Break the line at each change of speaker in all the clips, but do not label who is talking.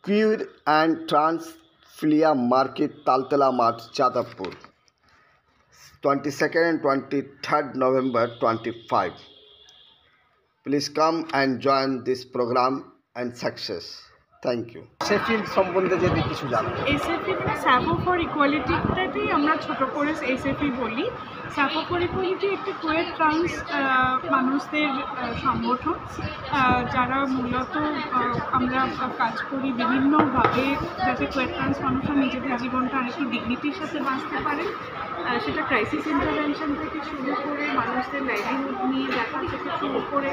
Queer and Trans Flea Market, Taltala Mart, Jadavpur, 22nd and 23rd November 25. Please come and join this program and success. Thank you. SFI সম্বন্ধে যদি কিছু জানো।
SFI মানে স্যাফো for ইকুয়ালিটিটাকেই আমরা ছোট করে SFI বলি। স্যাফো ফর ইকুয়ালিটি একটি কোয়ের ট্রান্স মানুষদের সংগঠন, যারা মূলত আমরা কাজ করি বিভিন্নভাবে যাতে কোয়ের ট্রান্স মানুষরা নিজেদের জীবনটা আরেকটু ডিগনিটির সাথে বাঁচতে পারে। সেটা ক্রাইসিস ইন্টারভেনশন থেকে শুরু করে মানুষদের লাইভলিহুড নিয়ে দেখা থেকে শুরু করে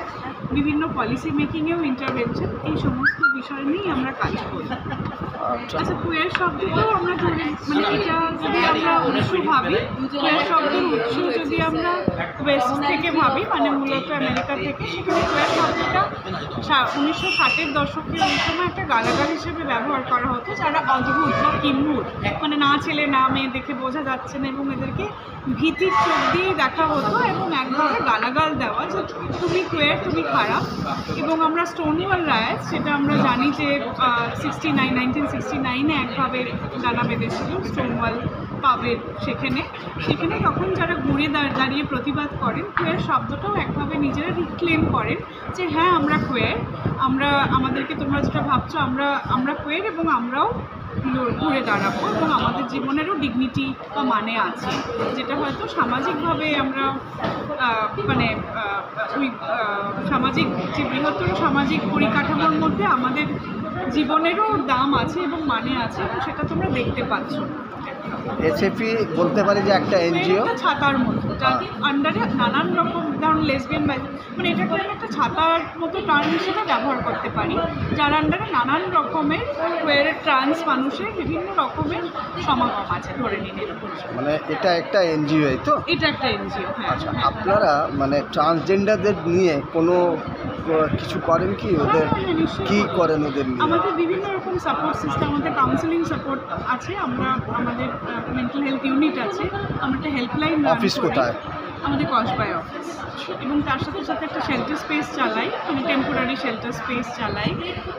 বিভিন্ন পলিসি মেকিংয়েও ইন্টারভেনশন, এই সমস্ত বিষয় নিয়েই আমরা কাজ করি। আচ্ছা, কুয়ের শব্দটাও আমরা ধরে মানে এটা যদি আমরা উৎস ভাবি, কুয়ের শব্দের উৎস যদি আমরা ওয়েস্ট থেকে ভাবি মানে মূলত আমেরিকা থেকে, সেখানে কুয়ের শব্দটা 1960-এর দশকের ওই সময় একটা গালাগাল হিসেবে ব্যবহার করা হতো, যারা অদ্ভুত বা কিম্ভূত, মানে না ছেলে না মেয়ে দেখে বোঝা যাচ্ছে না এবং এদেরকে ভীতির চোখ দিয়েই দেখা হতো এবং একভাবে গালাগাল দেওয়া যে তুমি কুয়ের, তুমি খারাপ। এবং আমরা স্টোনওয়াল রায়ট, সেটা আমরা জানি যে 1969-এ একভাবে ডানা বেঁধেছিল স্টোনওয়াল পাবের সেখানে তখন যারা ঘুরে দাঁড়িয়ে প্রতিবাদ করেন, কুয়ের শব্দটাও একভাবে নিজেরা রিক্লেম করেন যে হ্যাঁ আমরা কুয়ের, আমরা আমাদেরকে তোমরা যেটা ভাবছো আমরা কুয়ের এবং আমরাও ঘুরে দাঁড়াবো এবং আমাদের জীবনেরও ডিগনিটি বা মানে আছে, যেটা হয়তো সামাজিকভাবে আমরা মানে ওই সামাজিক যে বৃহত্তর সামাজিক পরিকাঠামোর মধ্যে আমাদের জীবনেরও দাম আছে এবং মানে আছে, এবং সেটা তোমরা দেখতে পাচ্ছ।
SFI বলতে পারি যে একটা এনজিও
ছাতার মতো, যার আন্ডারে নানান রকম, ধরুন লেসবিয়ান মানে এটাকে আমি একটা ছাতার মতো টার্ম হিসেবে ব্যবহার করতে পারি, যার আন্ডারে নানান রকমের কোয়ের ট্রান্স মানুষের বিভিন্ন রকমের সমাগম আছে, ধরে নিন এরকম।
মানে এটা একটা এনজিও, তো
এটা একটা এনজিও।
আচ্ছা, আপনারা মানে ট্রান্সজেন্ডারদের নিয়ে কোনো কিছু করেন কি? ওদের কি করেন ওদের নিয়ে?
আমাদের বিভিন্ন রকম সাপোর্ট সিস্টেম, আমাদের কাউন্সেলিং সাপোর্ট আছে, আমরা আমাদের মেন্টাল হেলথ ইউনিট আছে, আমরা একটা হেল্পলাইন
অফিস কোথায়?
আমাদের কসবায় অফিস, এবং তার সাথে সাথে একটা শেল্টার স্পেস চালাই, মানে টেম্পোরারি শেল্টার স্পেস চালাই।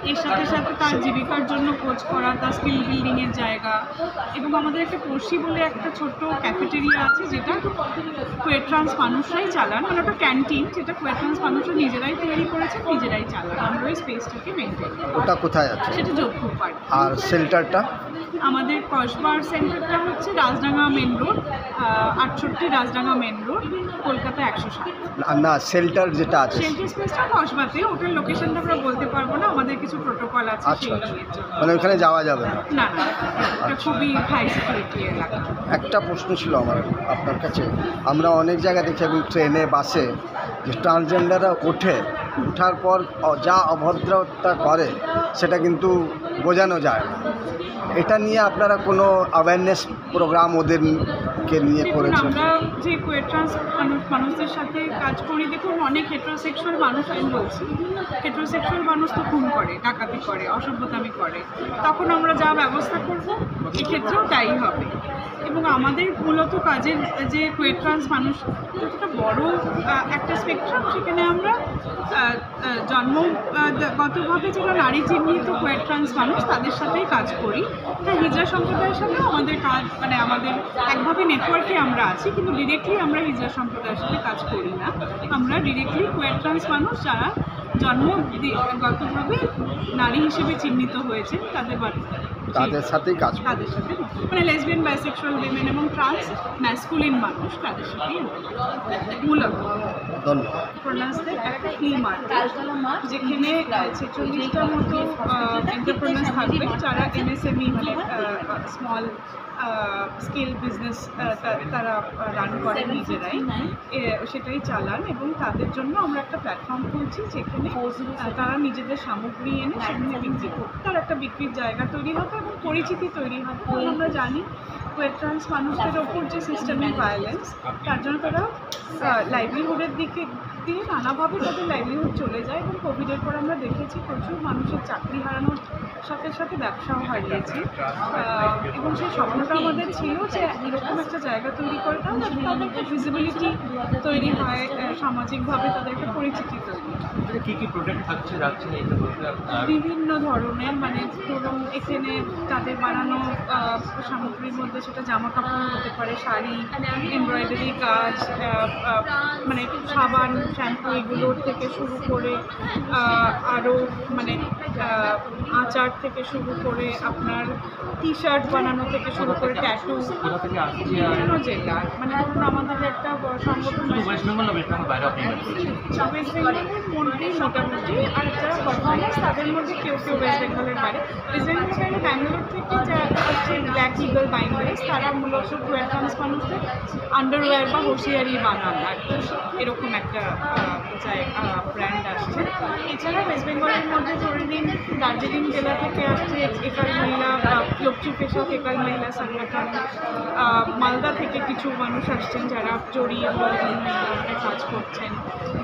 এর সাথে সাথে তার জীবিকার জন্য কোচ করা, তার স্কিল বিল্ডিংয়ের জায়গা, এবং আমাদের একটা পড়শি বলে একটা ছোট্ট ক্যাফেটেরিয়া আছে, যেটা কোয়ের ট্রান্স মানুষরাই চালান, মানে ওটা ক্যান্টিন, যেটা কোয়ের ট্রান্স মানুষরা নিজেরাই তৈরি করেছে, নিজেরাই চালান। আমরা ওই স্পেসটাকে মেনটেন করি।
ওটা কোথায় আছে?
সেটা যোধপুর পার্ক।
আর শেল্টারটা?
আমাদের কসবার সেন্টারটা হচ্ছে Rajdanga main road, 68 Rajdanga main road, Kolkata 107।
না, শেল্টার যেটা আছে
শেল্টার স্পেসটা কসবাতে, ওটার লোকেশনটা আমরা বলতে পারবো না, আমাদের কিছু প্রোটোকল আছে সেই নিয়ে।
মানে ওখানে যাওয়া যাবে না?
না, এটা খুবই হাই সিকিউরিটি এলাকা।
একটা প্রশ্ন ছিল আমার আপনার কাছে। আমরা অনেক জায়গায় দেখি এবং ট্রেনে বাসে যে ট্রান্সজেন্ডাররা ওঠার পর যা অভদ্রতা করে সেটা কিন্তু বোঝানো যায় না। এটা নিয়ে আপনারা কোনো অ্যাওয়ারনেস প্রোগ্রাম ওদেরকে নিয়ে করেছেন?
আমরা যে কোয়ের ট্রান্স মানুষদের সাথে কাজ করি, দেখুন অনেক হেটারোসেক্সুয়াল মানুষ, আমি বলছি হেটারোসেক্সুয়াল মানুষ তো খুন করে, ডাকাতি করে, অসভ্যতামি করে, তখন আমরা যা ব্যবস্থা করব এক্ষেত্রেও তাই হবে। এবং আমাদের মূলত কাজের যে কোয়ের ট্রান্স মানুষ যতটা বড় একটা স্পেকট্রাম, সেখানে আমরা জন্মগতভাবে যারা নারী চিহ্নিত কোয়ের ট্রান্স মানুষ তাদের সাথেই কাজ করি। হ্যাঁ, হিজড়া সম্প্রদায়ের সাথেও আমাদের কাজ, মানে আমাদের একভাবে নেটওয়ার্কে আমরা আছি, কিন্তু ডিরেক্টলি আমরা হিজড়া সম্প্রদায়ের সাথে কাজ করি না। আমরা ডিরেক্টলি কোয়ের ট্রান্স মানুষ যারা জন্মগতভাবে নারী হিসেবে চিহ্নিত হয়েছে
তাদের সাথেই কাজ করি,
তাদের সাথে, মানে লেসবিয়ান, বাইসেক্সুয়াল, উইমেন এবং ট্রান্স ম্যাসকুলিন মানুষ, তাদের সাথেই মূলত।
ধন্যবাদ।
এন্টারপ্রেনার্সদের একটা ফ্লি মার্কেট, যেখানে 46টার মতো এন্টারপ্রেনার্স থাকবে, যারা MSME মানে স্মল স্কেল বিজনেস তারা রান করেন নিজেরাই, সেটাই চালান, এবং তাদের জন্য আমরা একটা প্ল্যাটফর্ম খুলছি, যেখানে তারা নিজেদের সামগ্রী এনে সেখানে বিক্রি করবে। তার একটা বিক্রির জায়গা তৈরি হবে এবং পরিচিতি তৈরি হবে। আমরা জানি কোয়েট ট্রান্স মানুষদের ওপর যে সিস্টেমিক ভায়োলেন্স, তার জন্য তারা লাইভলিহুডের দিকে দিয়ে নানাভাবে তাদের লাইভলিহুড চলে যায়। এবং কোভিডের পর আমরা দেখেছি প্রচুর মানুষের চাকরি হারানোর সাথে সাথে ব্যবসাও হারিয়েছি। এবং সেই স্বপ্নটা আমাদের ছিল যে এরকম একটা জায়গা তৈরি করে দাও যাতে তাদের একটা ভিজিবিলিটি তৈরি হয়, সামাজিকভাবে তাদের একটা পরিচিতি তৈরি হয়।
কি কি প্রোডাক্ট থাকছে যাচ্ছে এটা বলতে
বিভিন্ন ধরনের, মানে ধরুন এখানে তাদের বানানো সামগ্রীর মধ্যে সেটা জামা কাপড় হতে পারে, শাড়ি, এমব্রয়ডারি কাজ, মানে সাবান, শ্যাম্পু এগুলোর থেকে শুরু করে আরও মানে আচার থেকে শুরু করে আপনার টি শার্ট বানানো থেকে শুরু করে ট্যাটু,
কোথা থেকে আসছে
বিভিন্ন জেলার, মানে ধরুন আমাদের একটা সংগঠন
ওয়েস্ট বেঙ্গল না ওয়েস্ট বেঙ্গল বাইরে আপনি
ওয়েস্ট বেঙ্গলের মধ্যেই মোটামুটি, আর যারা পারফর্মার্স তাদের মধ্যে কেউ কেউ ওয়েস্ট বেঙ্গলের বাইরে। ওয়েস্ট বেঙ্গলের বাইরে ব্যাঙ্গালোর থেকে যারা হচ্ছে ব্ল্যাক ইগল বাইন্ডার্স, তারা মূলত কোয়েট ট্রান্স মানুষদের আন্ডারওয়্যার বা হোশিয়ারি বানান, আর তো এরকম একটা ব্র্যান্ড আসছে। এছাড়া ওয়েস্ট বেঙ্গলের মধ্যে ধরে নিন দার্জিলিং জেলা থেকে আসছে একাল মহিলা লক্ষ্মী পেশক একাল মহিলা সংগঠন, মালদা থেকে কিছু মানুষ আসছেন যারা জড়ি এবং বিভিন্ন ধরনের কাজ করছেন,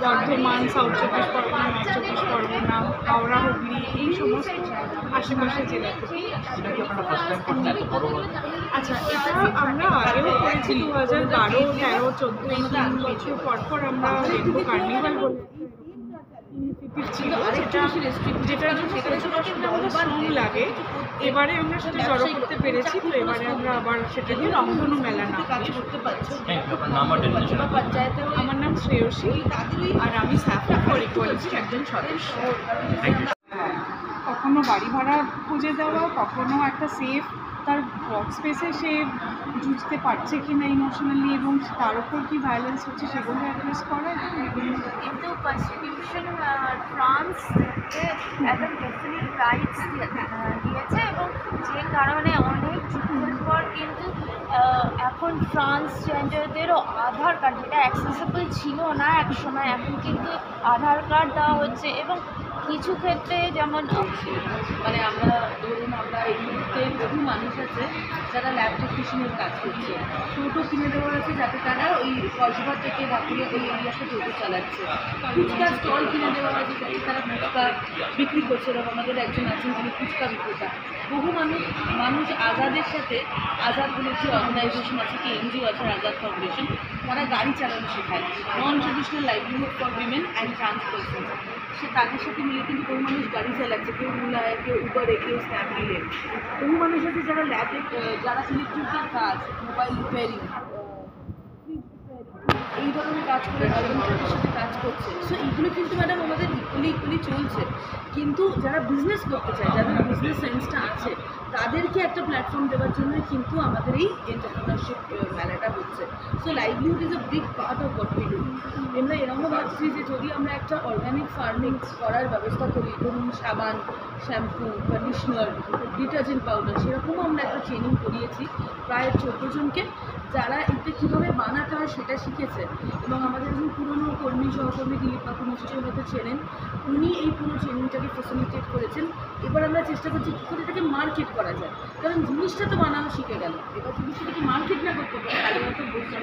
বর্ধমান, সাউথ চব্বিশ পরগনা, নর্থ চব্বিশ পরগনা, হাওড়া, হুগলি, এই সমস্ত আশেপাশে জেলা থেকে।
এটা কি আপনারা ফার্স্ট টাইম করছেন এত বড়
আচ্ছা, এটা আমরা আগেও করেছি 2012, 13, 14, এই 3 বছর পর আমরা রেনবো কার্নিভাল বলে ছিল, যেটার জন্য সেটা আমাদের শ্রম লাগে। এবারে আমরা সেটা জড়ো করতে পেরেছি, তো এবারে আমরা আবার সেটাকে রংধনু মেলা নাম দিয়ে করতে পারছি।
আপনার নাম আর ডেজিনেশন
আমার নাম শ্রেয়সী, আর আমি স্যাফো ফর ইকুয়ালিটির একজন সদস্য। কখনো বাড়ি ভাড়া খুঁজে দেওয়া, কখনো একটা সেফ তার ওয়ার্ক স্পেসে সে জুঝতে পারছে কি না ইমোশনালি, এবং তার উপর কী ভায়োলেন্স হচ্ছে সেগুলো অ্যাড্রেস করা।
কিন্তু কনস্টিটিউশন ট্রান্সকে একদম ডেফিনিট রাইটস দিয়েছে, এবং যে কারণে অনেক যুদ্ধের পর কিন্তু এখন ট্রান্সজেন্ডারদেরও আধার কার্ড, যেটা অ্যাক্সেসেবল ছিল না এক সময়, এখন কিন্তু আধার কার্ড দেওয়া হচ্ছে। এবং কিছু ক্ষেত্রে যেমন
মানে আমরা ধরুন আমরা এই মুহূর্তে বহু মানুষ আছে যারা ল্যাব টেকনিশিয়ানের কাজ করছে, টোটো কিনে দেওয়া আছে যাতে তারা ওই কসবা থেকে বাঁকুড়িয়া ওই এরিয়াতে টোটো চালাচ্ছে, ফুচকা স্টল কিনে দেওয়া আছে যাতে তারা ফুচকা বিক্রি করছে। এরকম আমাদের একজন আছেন যিনি ফুচকা বিক্রেতা। বহু মানুষ আজাদের সাথে, আজাদ বলে যে অর্গানাইজেশন আছে, কি এনজিও আছে আজাদ ফাউন্ডেশন, তারা গাড়ি চালানো শেখায়, non traditional livelihood for women and trans person. সে তাদের সাথে মিলে কিন্তু বহু মানুষ গাড়ি চালাচ্ছে, কেউ উলায়, কেউ উবারে, কেউ স্ন্যাপডিলে। বহু মানুষ আছে যারা ল্যাবে, যারা ইলেকট্রিকের কাজ, মোবাইল রিপেয়ারিং, এই ধরনের কাজ করে অর্গানাইজেশনের সাথে কাজ করছে। সো এইগুলো কিন্তু ম্যাডাম আমাদের ইকুয়ালি চলছে। কিন্তু যারা বিজনেস করতে চায়, যাদের বিজনেস সেন্সটা আছে, তাদেরকে একটা প্ল্যাটফর্ম দেওয়ার জন্যই কিন্তু আমাদের এই এন্টারপ্রেনারশিপ মেলাটা হচ্ছে। So livelihood is a big part of what we do. আমরা এরকমও ভাবছি যে যদি আমরা একটা অর্গানিক ফার্মিং করার ব্যবস্থা করি, ধরুন সাবান, শ্যাম্পু, কন্ডিশনার, ডিটারজেন্ট পাউডার, সেরকমও আমরা একটা ট্রেনিং করিয়েছি প্রায় 14 জনকে, যারা এতে কীভাবে বানাতে হয় সেটা শিখেছে। এবং আমাদের একজন পুরনো সহকর্মী দিলীপ বাবু নিশ্চয়ই হতে চেনেন, উনি এই পুরো ট্রেনিংটাকে ফেসিলিটেট করেছেন। এবার আমরা চেষ্টা করছি কী করে এটাকে মার্কেট করা যায়, কারণ জিনিসটা তো বানানো শিখে গেল, এবার যদি সেটাকে মার্কেট না করতে পারে তাহলে হয়তো বসে